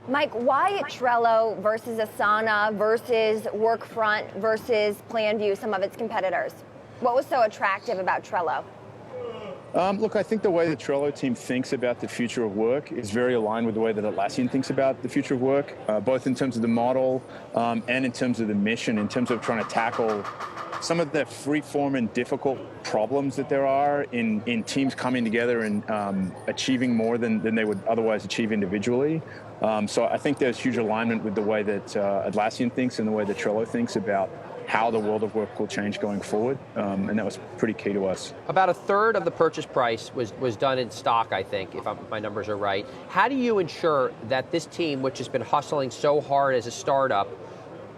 Mike, why Trello versus Asana versus Workfront versus PlanView, some of its competitors? What was so attractive about Trello? Look, I think the way the Trello team thinks about the future of work is very aligned with the way that Atlassian thinks about the future of work, both in terms of the model and in terms of the mission, in terms of trying to tackle some of the free-form and difficult problems that there are in teams coming together and achieving more than they would otherwise achieve individually. So I think there's huge alignment with the way that Atlassian thinks and the way that Trello thinks about how the world of work will change going forward, and that was pretty key to us. About a third of the purchase price was done in stock, I think, if my numbers are right. How do you ensure that this team, which has been hustling so hard as a startup,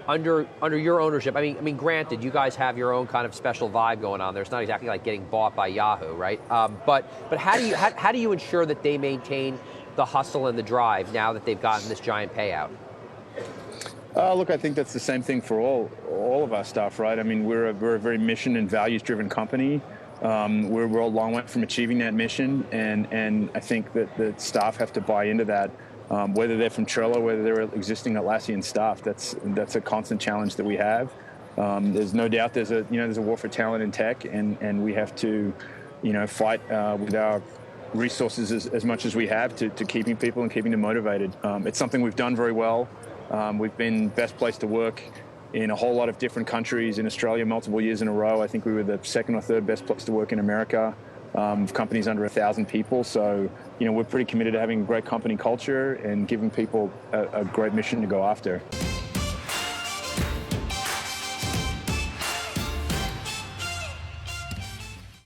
under your ownership, I mean, granted, you guys have your own kind of special vibe going on there. It's not exactly like getting bought by Yahoo, right? But how do you ensure that they maintain the hustle and the drive now that they've gotten this giant payout? Look, I think that's the same thing for all of our stuff, right? I mean, we're a very mission and values-driven company. We're a long way from achieving that mission, and I think that the staff have to buy into that. Whether they're from Trello, whether they're existing Atlassian staff, that's a constant challenge that we have. There's no doubt there's a war for talent in tech, and we have to fight with our resources as much as we have to keeping people and keeping them motivated. It's something we've done very well. We've been best place to work in a whole lot of different countries. In Australia, multiple years in a row. I think we were the second or third best place to work in America. Companies under 1,000 people. So, we're pretty committed to having a great company culture and giving people a great mission to go after.